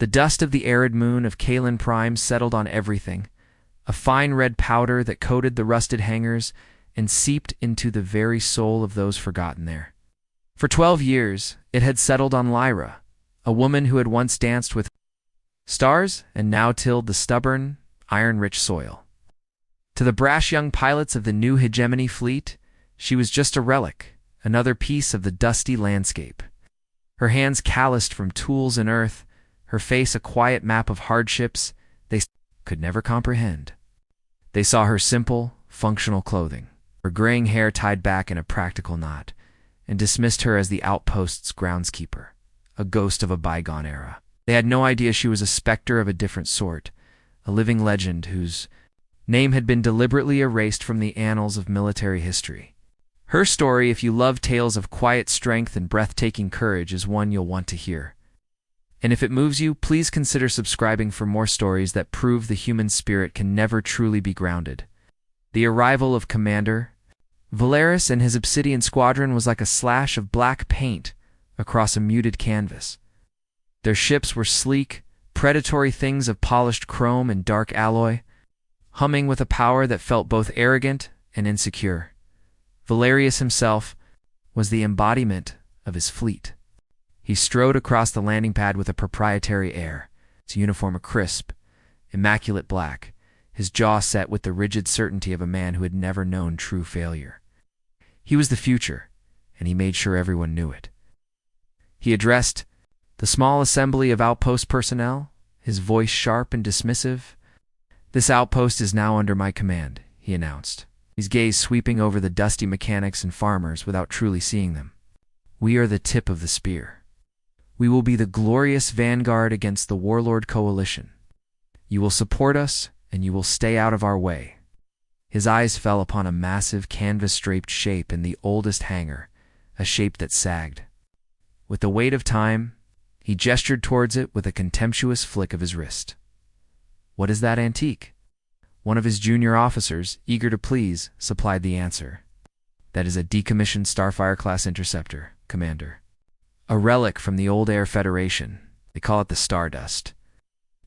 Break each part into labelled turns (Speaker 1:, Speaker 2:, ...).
Speaker 1: The dust of the arid moon of Kalen Prime settled on everything, a fine red powder that coated the rusted hangars and seeped into the very soul of those forgotten there. For 12 years, it had settled on Lyra, a woman who had once danced with stars and now tilled the stubborn, iron-rich soil. To the brash young pilots of the new hegemony fleet, she was just a relic, another piece of the dusty landscape. Her hands calloused from tools and earth, her face a quiet map of hardships they could never comprehend. They saw her simple, functional clothing, her graying hair tied back in a practical knot, and dismissed her as the outpost's groundskeeper, a ghost of a bygone era. They had no idea she was a specter of a different sort, a living legend whose name had been deliberately erased from the annals of military history. Her story, if you love tales of quiet strength and breathtaking courage, is one you'll want to hear. And if it moves you, please consider subscribing for more stories that prove the human spirit can never truly be grounded. The arrival of Commander Valeris and his obsidian squadron was like a slash of black paint across a muted canvas. Their ships were sleek, predatory things of polished chrome and dark alloy, humming with a power that felt both arrogant and insecure. Valerius himself was the embodiment of his fleet. He strode across the landing pad with a proprietary air, his uniform a crisp, immaculate black, his jaw set with the rigid certainty of a man who had never known true failure. He was the future, and he made sure everyone knew it. He addressed the small assembly of outpost personnel, his voice sharp and dismissive. "This outpost is now under my command," he announced, his gaze sweeping over the dusty mechanics and farmers without truly seeing them. "We are the tip of the spear. We will be the glorious vanguard against the warlord coalition. You will support us, and you will stay out of our way." His eyes fell upon a massive canvas-draped shape in the oldest hangar, a shape that sagged. With the weight of time, he gestured towards it with a contemptuous flick of his wrist. "What is that antique?" One of his junior officers, eager to please, supplied the answer. "That is a decommissioned Starfire-class interceptor, Commander. A relic from the old Air Federation. They call it the Stardust."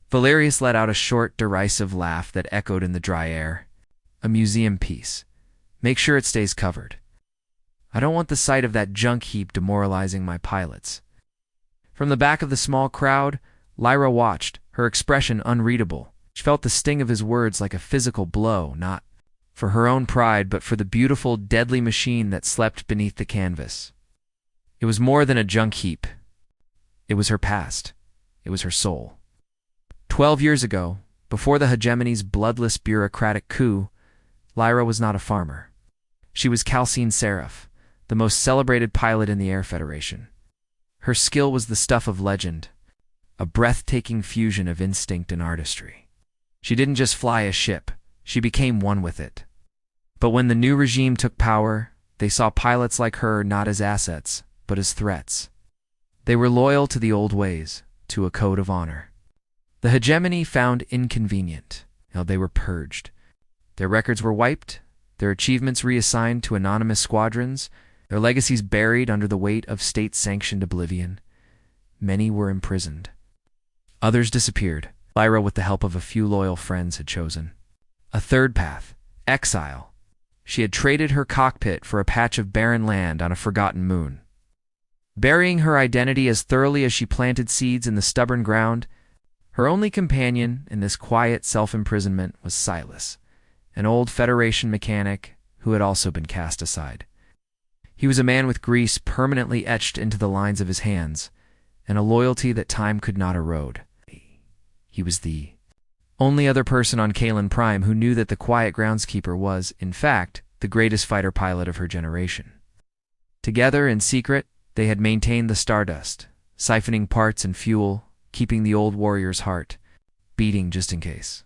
Speaker 1: Valerius let out a short, derisive laugh that echoed in the dry air. "A museum piece. Make sure it stays covered. I don't want the sight of that junk heap demoralizing my pilots." From the back of the small crowd, Lyra watched, her expression unreadable. She felt the sting of his words like a physical blow, not for her own pride, but for the beautiful, deadly machine that slept beneath the canvas. It was more than a junk heap. It was her past. It was her soul. 12 years ago, before the hegemony's bloodless bureaucratic coup, Lyra was not a farmer. She was Calcine Seraph, the most celebrated pilot in the Air Federation. Her skill was the stuff of legend, a breathtaking fusion of instinct and artistry. She didn't just fly a ship, she became one with it. But when the new regime took power, they saw pilots like her not as assets, but as threats. They were loyal to the old ways, to a code of honor. The hegemony found inconvenient. Now they were purged. Their records were wiped, their achievements reassigned to anonymous squadrons, their legacies buried under the weight of state-sanctioned oblivion. Many were imprisoned. Others disappeared. Lyra, with the help of a few loyal friends, had chosen a third path, exile. She had traded her cockpit for a patch of barren land on a forgotten moon. Burying her identity as thoroughly as she planted seeds in the stubborn ground, her only companion in this quiet self-imprisonment was Silas, an old Federation mechanic who had also been cast aside. He was a man with grease permanently etched into the lines of his hands, and a loyalty that time could not erode. He was the only other person on Kalen Prime who knew that the quiet groundskeeper was, in fact, the greatest fighter pilot of her generation. Together, in secret, they had maintained the Stardust, siphoning parts and fuel, keeping the old warrior's heart beating just in case.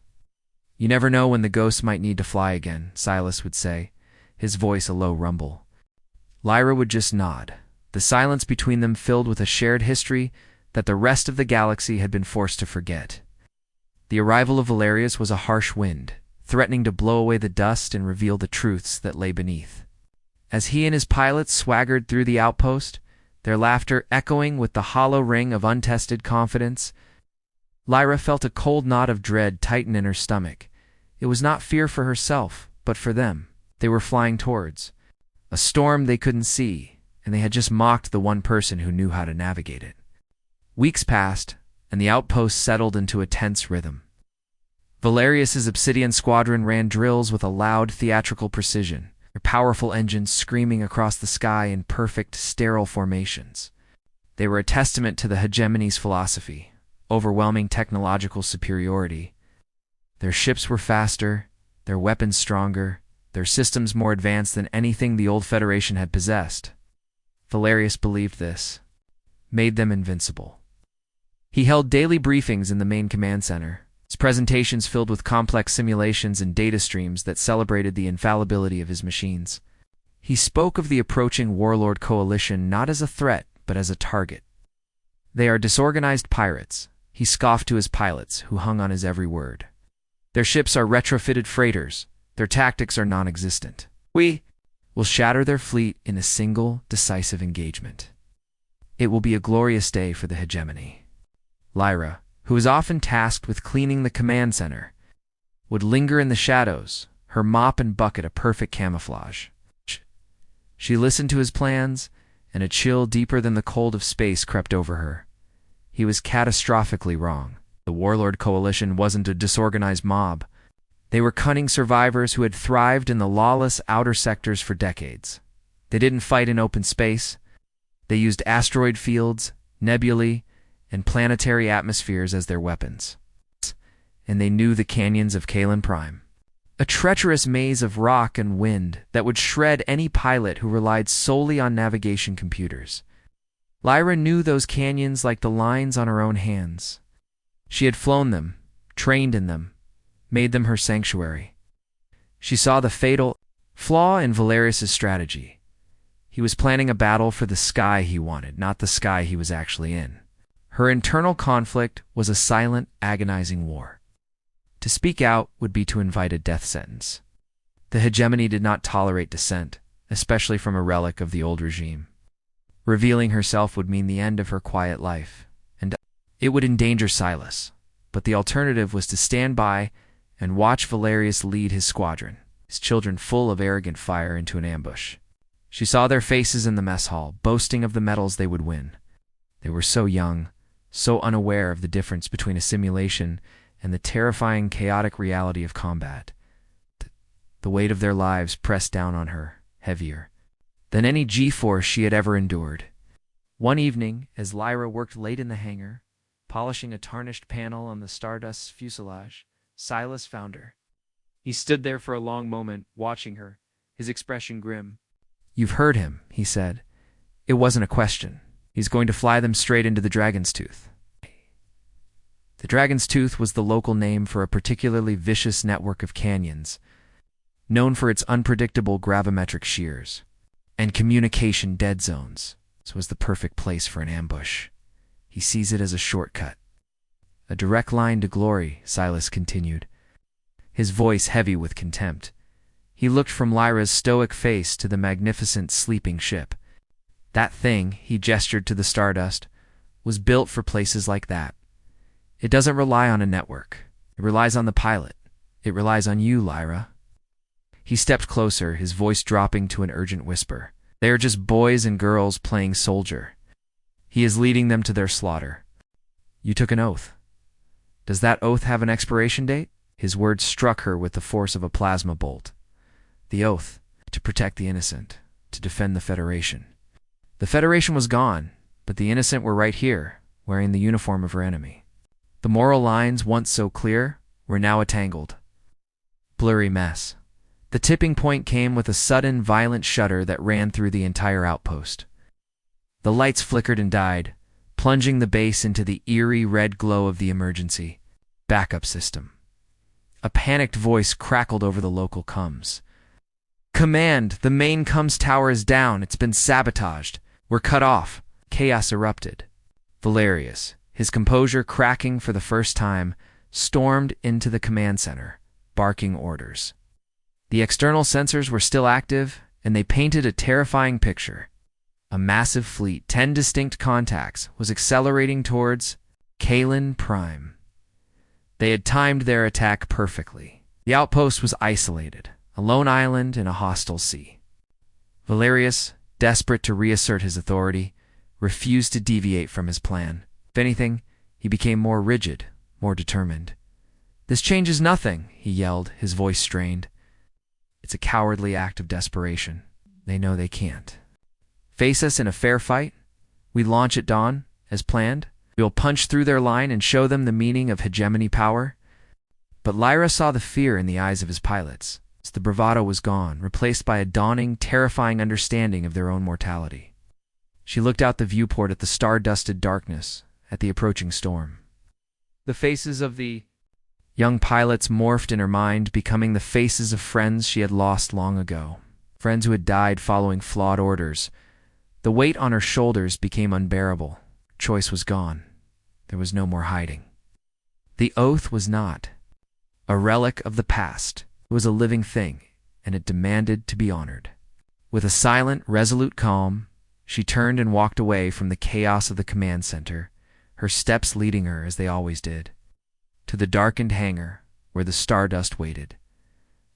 Speaker 1: "You never know when the ghost might need to fly again," Silas would say, his voice a low rumble. Lyra would just nod, the silence between them filled with a shared history that the rest of the galaxy had been forced to forget. The arrival of Valerius was a harsh wind, threatening to blow away the dust and reveal the truths that lay beneath. As he and his pilots swaggered through the outpost, their laughter echoing with the hollow ring of untested confidence, Lyra felt a cold knot of dread tighten in her stomach. It was not fear for herself, but for them. They were flying towards a storm they couldn't see, and they had just mocked the one person who knew how to navigate it. Weeks passed, and the outpost settled into a tense rhythm. Valerius's Obsidian squadron ran drills with a loud, theatrical precision, their powerful engines screaming across the sky in perfect, sterile formations. They were a testament to the hegemony's philosophy, overwhelming technological superiority. Their ships were faster, their weapons stronger, their systems more advanced than anything the old Federation had possessed. Valerius believed this made them invincible. He held daily briefings in the main command center, his presentations filled with complex simulations and data streams that celebrated the infallibility of his machines. He spoke of the approaching warlord coalition not as a threat, but as a target. They are disorganized pirates, he scoffed to his pilots, who hung on his every word. Their ships are retrofitted freighters, their tactics are non-existent. We will shatter their fleet in a single, decisive engagement. It will be a glorious day for the hegemony. Lyra, who was often tasked with cleaning the command center, would linger in the shadows, her mop and bucket a perfect camouflage. She listened to his plans, and a chill deeper than the cold of space crept over her. He was catastrophically wrong. The warlord coalition wasn't a disorganized mob. They were cunning survivors who had thrived in the lawless outer sectors for decades. They didn't fight in open space. They used asteroid fields, nebulae, and planetary atmospheres as their weapons. And they knew the canyons of Kalen Prime, a treacherous maze of rock and wind that would shred any pilot who relied solely on navigation computers. Lyra knew those canyons like the lines on her own hands. She had flown them, trained in them, made them her sanctuary. She saw the fatal flaw in Valerius's strategy. He was planning a battle for the sky he wanted, not the sky he was actually in. Her internal conflict was a silent, agonizing war. To speak out would be to invite a death sentence. The hegemony did not tolerate dissent, especially from a relic of the old regime. Revealing herself would mean the end of her quiet life, and it would endanger Silas. But the alternative was to stand by and watch Valerius lead his squadron, his children full of arrogant fire, into an ambush. She saw their faces in the mess hall, boasting of the medals they would win. They were so young, so unaware of the difference between a simulation and the terrifying, chaotic reality of combat. The weight of their lives pressed down on her, heavier than any G-force she had ever endured. One evening, as Lyra worked late in the hangar, polishing a tarnished panel on the Stardust's fuselage, Silas found her. He stood there for a long moment, watching her, his expression grim. "You've heard him," he said. "It wasn't a question. He's going to fly them straight into the Dragon's Tooth." The Dragon's Tooth was the local name for a particularly vicious network of canyons, known for its unpredictable gravimetric shears and communication dead zones. This was the perfect place for an ambush. He sees it as a shortcut. "A direct line to glory," Silas continued, his voice heavy with contempt. He looked from Lyra's stoic face to the magnificent sleeping ship. That thing, he gestured to the Stardust, was built for places like that. It doesn't rely on a network. It relies on the pilot. It relies on you, Lyra. He stepped closer, his voice dropping to an urgent whisper. They are just boys and girls playing soldier. He is leading them to their slaughter. You took an oath. Does that oath have an expiration date? His words struck her with the force of a plasma bolt. The oath, to protect the innocent, to defend the Federation. The Federation was gone, but the innocent were right here, wearing the uniform of her enemy. The moral lines, once so clear, were now a tangled, blurry mess. The tipping point came with a sudden, violent shudder that ran through the entire outpost. The lights flickered and died, plunging the base into the eerie red glow of the emergency backup system. A panicked voice crackled over the local comms. "Command, the main comms tower is down. It's been sabotaged. We're cut off." Chaos erupted. Valerius, his composure cracking for the first time, stormed into the command center, barking orders. The external sensors were still active, and they painted a terrifying picture. A massive fleet, 10 distinct contacts, was accelerating towards Kalen Prime. They had timed their attack perfectly. The outpost was isolated, a lone island in a hostile sea. Valerius, desperate to reassert his authority, refused to deviate from his plan. If anything, he became more rigid, more determined. "This changes nothing," he yelled, his voice strained. "It's a cowardly act of desperation. They know they can't face us in a fair fight. We launch at dawn, as planned. We'll punch through their line and show them the meaning of hegemony power." But Lyra saw the fear in the eyes of his pilots. The bravado was gone, replaced by a dawning, terrifying understanding of their own mortality. She looked out the viewport at the star-dusted darkness, at the approaching storm. The faces of the young pilots morphed in her mind, becoming the faces of friends she had lost long ago, friends who had died following flawed orders. The weight on her shoulders became unbearable. Choice was gone. There was no more hiding. The oath was not a relic of the past. It was a living thing, and it demanded to be honored. With a silent, resolute calm, she turned and walked away from the chaos of the command center, her steps leading her, as they always did, to the darkened hangar where the stardust waited.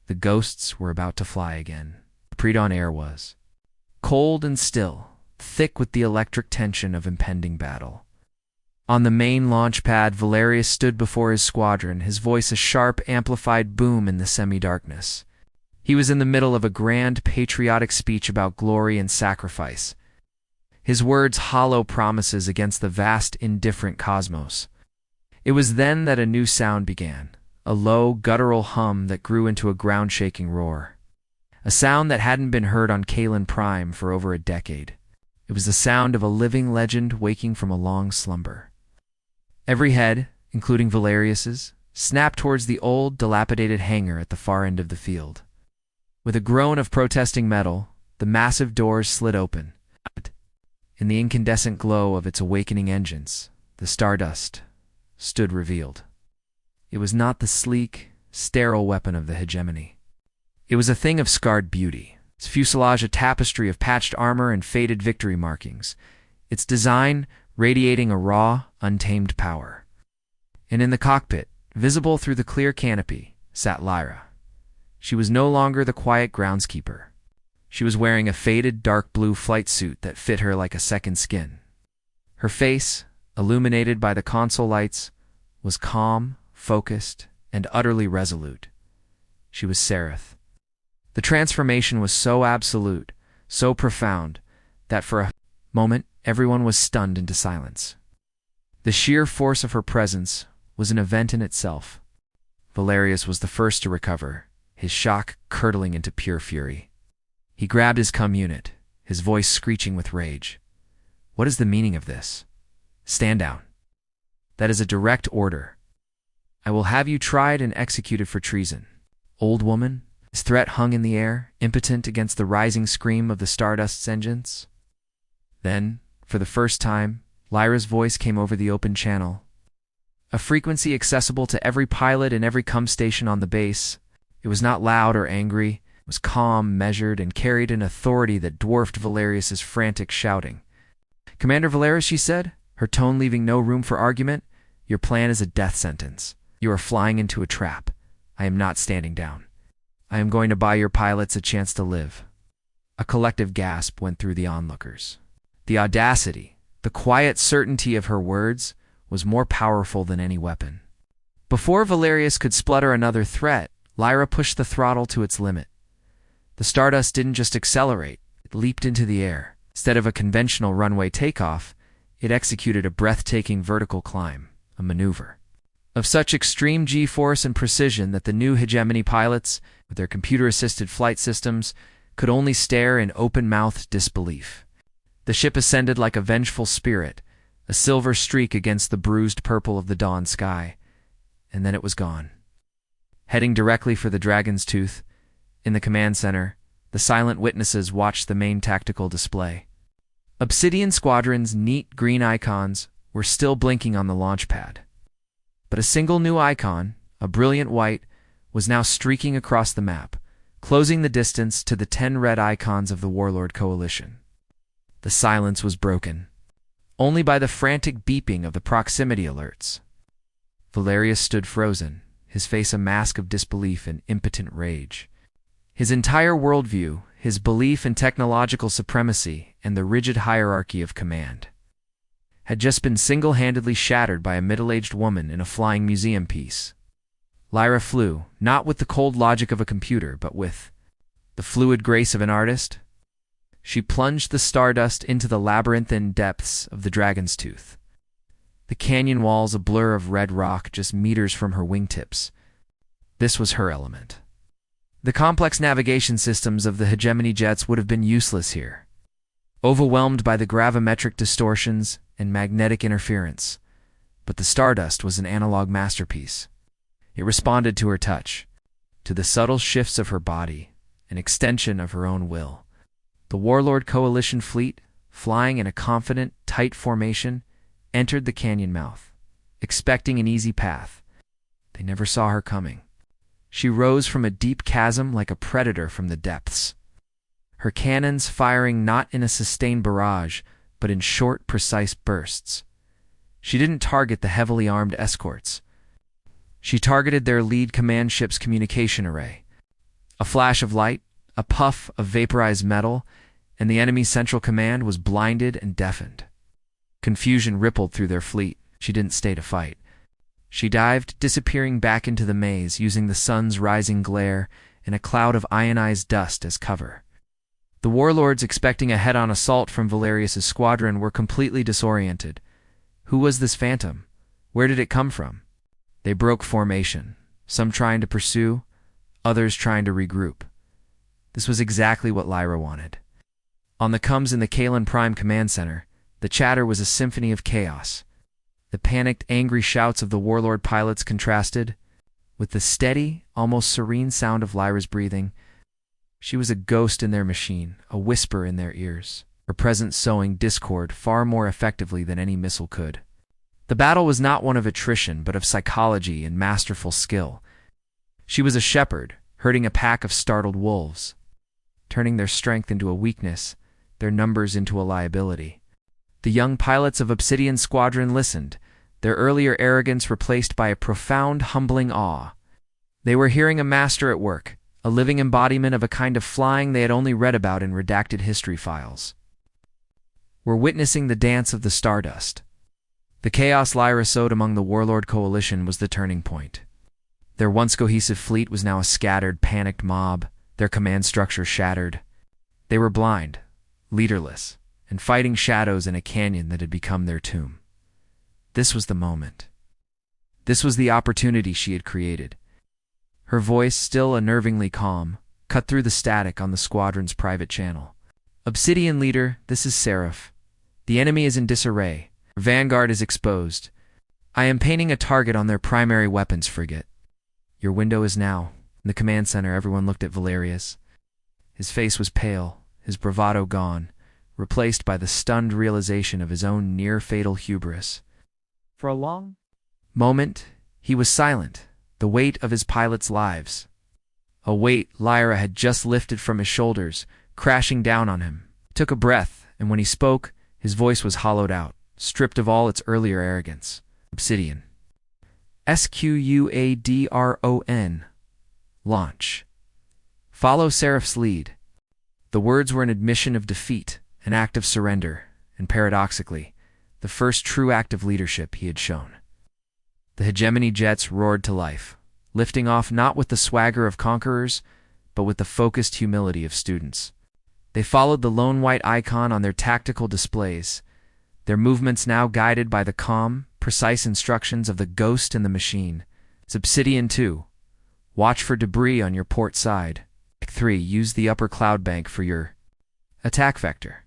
Speaker 1: The ghosts were about to fly again. The pre-dawn air was cold and still, thick with the electric tension of impending battle. On the main launch pad, Valerius stood before his squadron, his voice a sharp, amplified boom in the semi-darkness. He was in the middle of a grand, patriotic speech about glory and sacrifice, his words hollow promises against the vast, indifferent cosmos. It was then that a new sound began, a low, guttural hum that grew into a ground-shaking roar, a sound that hadn't been heard on Kalen Prime for over a decade. It was the sound of a living legend waking from a long slumber. Every head, including Valerius's, snapped towards the old, dilapidated hangar at the far end of the field. With a groan of protesting metal, the massive doors slid open. In the incandescent glow of its awakening engines, the stardust stood revealed. It was not the sleek, sterile weapon of the hegemony. It was a thing of scarred beauty, its fuselage a tapestry of patched armor and faded victory markings, its design radiating a raw, untamed power. And in the cockpit, visible through the clear canopy, sat Lyra. She was no longer the quiet groundskeeper. She was wearing a faded dark blue flight suit that fit her like a second skin. Her face, illuminated by the console lights, was calm, focused, and utterly resolute. She was Seraph. The transformation was so absolute, so profound, that for a moment everyone was stunned into silence. The sheer force of her presence was an event in itself. Valerius was the first to recover, his shock curdling into pure fury. He grabbed his cum unit, his voice screeching with rage. "What is the meaning of this? Stand down. That is a direct order. I will have you tried and executed for treason." "Old woman?" His threat hung in the air, impotent against the rising scream of the Stardust's engines. Then, for the first time, Lyra's voice came over the open channel. A frequency accessible to every pilot and every cum station on the base. It was not loud or angry. It was calm, measured, and carried an authority that dwarfed Valerius's frantic shouting. "Commander Valerius," she said, her tone leaving no room for argument, "your plan is a death sentence. You are flying into a trap. I am not standing down. I am going to buy your pilots a chance to live." A collective gasp went through the onlookers. The audacity, the quiet certainty of her words was more powerful than any weapon. Before Valerius could splutter another threat, Lyra pushed the throttle to its limit. The Stardust didn't just accelerate, it leaped into the air. Instead of a conventional runway takeoff, it executed a breathtaking vertical climb, a maneuver of such extreme G-force and precision that the new hegemony pilots, with their computer-assisted flight systems, could only stare in open-mouthed disbelief. The ship ascended like a vengeful spirit, a silver streak against the bruised purple of the dawn sky, and then it was gone. Heading directly for the Dragon's Tooth, in the command center, the silent witnesses watched the main tactical display. Obsidian Squadron's neat green icons were still blinking on the launch pad. But a single new icon, a brilliant white, was now streaking across the map, closing the distance to the 10 red icons of the Warlord Coalition. The silence was broken, only by the frantic beeping of the proximity alerts. Valerius stood frozen, his face a mask of disbelief and impotent rage. His entire worldview, his belief in technological supremacy and the rigid hierarchy of command, had just been single-handedly shattered by a middle-aged woman in a flying museum piece. Lyra flew, not with the cold logic of a computer, but with the fluid grace of an artist. She plunged the stardust into the labyrinthine depths of the Dragon's Tooth, the canyon walls a blur of red rock just meters from her wingtips. This was her element. The complex navigation systems of the hegemony jets would have been useless here, overwhelmed by the gravimetric distortions and magnetic interference. But the stardust was an analog masterpiece. It responded to her touch, to the subtle shifts of her body, an extension of her own will. The Warlord Coalition fleet, flying in a confident, tight formation, entered the canyon mouth, expecting an easy path. They never saw her coming. She rose from a deep chasm like a predator from the depths, her cannons firing not in a sustained barrage, but in short, precise bursts. She didn't target the heavily armed escorts. She targeted their lead command ship's communication array. A flash of light, a puff of vaporized metal, and the enemy's central command was blinded and deafened. Confusion rippled through their fleet. She didn't stay to fight. She dived, disappearing back into the maze, using the sun's rising glare and a cloud of ionized dust as cover. The warlords, expecting a head-on assault from Valerius's squadron, were completely disoriented. Who was this phantom? Where did it come from? They broke formation, some trying to pursue, others trying to regroup. This was exactly what Lyra wanted. On the coms in the Kalen Prime Command Center, the chatter was a symphony of chaos. The panicked, angry shouts of the warlord pilots contrasted with the steady, almost serene sound of Lyra's breathing. She was a ghost in their machine, a whisper in their ears, her presence sowing discord far more effectively than any missile could. The battle was not one of attrition, but of psychology and masterful skill. She was a shepherd, herding a pack of startled wolves, turning their strength into a weakness, their numbers into a liability. The young pilots of Obsidian's squadron listened, their earlier arrogance replaced by a profound, humbling awe. They were hearing a master at work, a living embodiment of a kind of flying they had only read about in redacted history files. Were witnessing the dance of the stardust. The chaos Lyra sowed among the Warlord Coalition was the turning point. Their once cohesive fleet was now a scattered, panicked mob, their command structure shattered. They were blind, leaderless, and fighting shadows in a canyon that had become their tomb. This was the moment. This was the opportunity she had created. Her voice, still unnervingly calm, cut through the static on the squadron's private channel. Obsidian leader, this is Seraph. The enemy is in disarray. Our vanguard is exposed. I am painting a target on their primary weapons frigate. Your window is now. In the command center, everyone looked at Valerius. His face was pale, his bravado gone, replaced by the stunned realization of his own near-fatal hubris.
Speaker 2: For a long
Speaker 1: moment, he was silent, the weight of his pilots' lives. A weight Lyra had just lifted from his shoulders, crashing down on him. He took a breath, and when he spoke, his voice was hollowed out, stripped of all its earlier arrogance. Obsidian. Squadron. Launch. Follow Seraph's lead. The words were an admission of defeat, an act of surrender, and paradoxically, the first true act of leadership he had shown. The hegemony jets roared to life, lifting off not with the swagger of conquerors, but with the focused humility of students. They followed the lone white icon on their tactical displays, their movements now guided by the calm, precise instructions of the ghost in the machine. It's Obsidian 2. Watch for debris on your port side. 3. Use the upper cloud bank for your attack vector.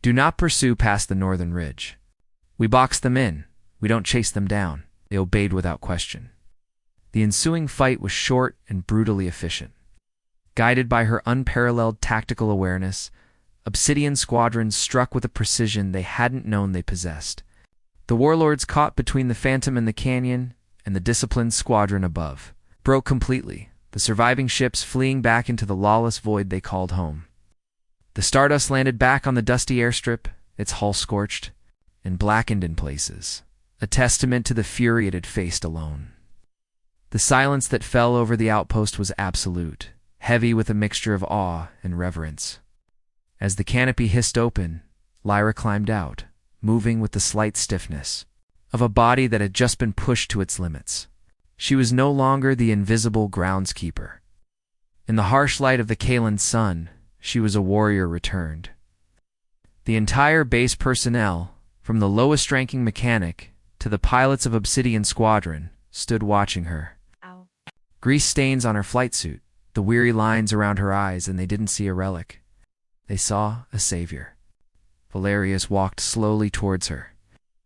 Speaker 1: Do not pursue past the northern ridge. We box them in. We don't chase them down. They obeyed without question. The ensuing fight was short and brutally efficient. Guided by her unparalleled tactical awareness, Obsidian squadrons struck with a precision they hadn't known they possessed. The warlords caught between the Phantom in the canyon and the disciplined squadron above broke completely, the surviving ships fleeing back into the lawless void they called home. The Stardust landed back on the dusty airstrip, its hull scorched and blackened in places, a testament to the fury it had faced alone. The silence that fell over the outpost was absolute, heavy with a mixture of awe and reverence. As the canopy hissed open, Lyra climbed out, moving with the slight stiffness of a body that had just been pushed to its limits. She was no longer the invisible groundskeeper. In the harsh light of the Kalan sun, she was a warrior returned. The entire base personnel, from the lowest-ranking mechanic to the pilots of Obsidian Squadron, stood watching her.
Speaker 2: Ow.
Speaker 1: Grease stains on her flight suit, the weary lines around her eyes, and they didn't see a relic. They saw a savior. Valerius walked slowly towards her,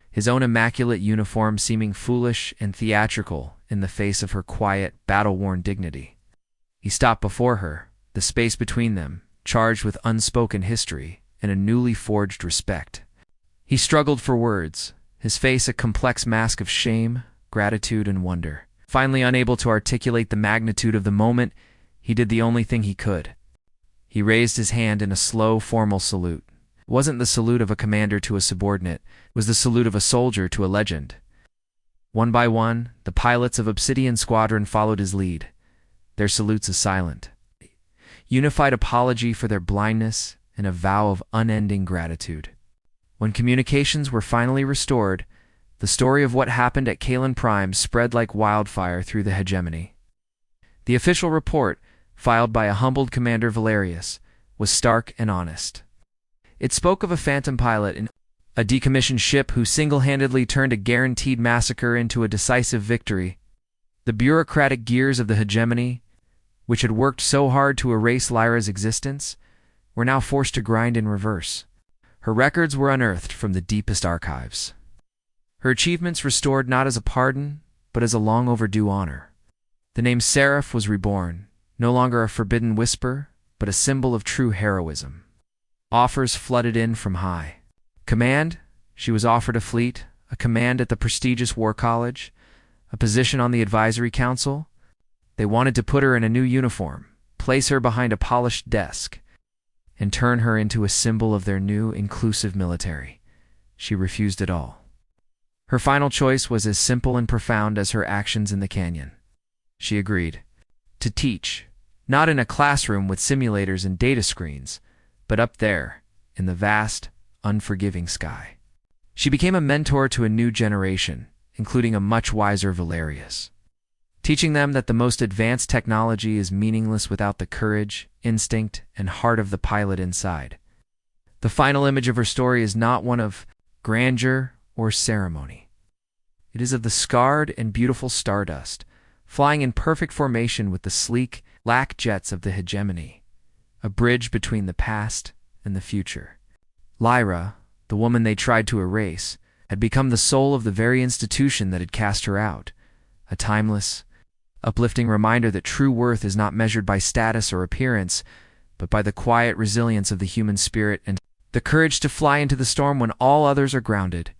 Speaker 1: his own immaculate uniform seeming foolish and theatrical in the face of her quiet, battle-worn dignity. He stopped before her, the space between them, charged with unspoken history and a newly forged respect. He struggled for words, his face a complex mask of shame, gratitude, and wonder. Finally unable to articulate the magnitude of the moment, he did the only thing he could. He raised his hand in a slow, formal salute. It wasn't the salute of a commander to a subordinate, it was the salute of a soldier to a legend. One by one, the pilots of Obsidian Squadron followed his lead, their salutes a silent, unified apology for their blindness and a vow of unending gratitude. When communications were finally restored, the story of what happened at Kalan Prime spread like wildfire through the hegemony. The official report, filed by a humbled Commander Valerius, was stark and honest. It spoke of a phantom pilot in a decommissioned ship who single-handedly turned a guaranteed massacre into a decisive victory. The bureaucratic gears of the hegemony, which had worked so hard to erase Lyra's existence, were now forced to grind in reverse. Her records were unearthed from the deepest archives. Her achievements restored not as a pardon, but as a long-overdue honor. The name Seraph was reborn, no longer a forbidden whisper, but a symbol of true heroism. Offers flooded in from high. Command, she was offered a fleet, a command at the prestigious War College, a position on the advisory council. They wanted to put her in a new uniform, place her behind a polished desk, and turn her into a symbol of their new inclusive military. She refused it all. Her final choice was as simple and profound as her actions in the canyon. She agreed to teach, not in a classroom with simulators and data screens, but up there, in the vast, unforgiving sky. She became a mentor to a new generation, including a much wiser Valerius, teaching them that the most advanced technology is meaningless without the courage, instinct, and heart of the pilot inside. The final image of her story is not one of grandeur or ceremony. It is of the scarred and beautiful stardust, flying in perfect formation with the sleek, lack jets of the hegemony, a bridge between the past and the future. Lyra, the woman they tried to erase, had become the soul of the very institution that had cast her out, a timeless, uplifting reminder that true worth is not measured by status or appearance, but by the quiet resilience of the human spirit and the courage to fly into the storm when all others are grounded.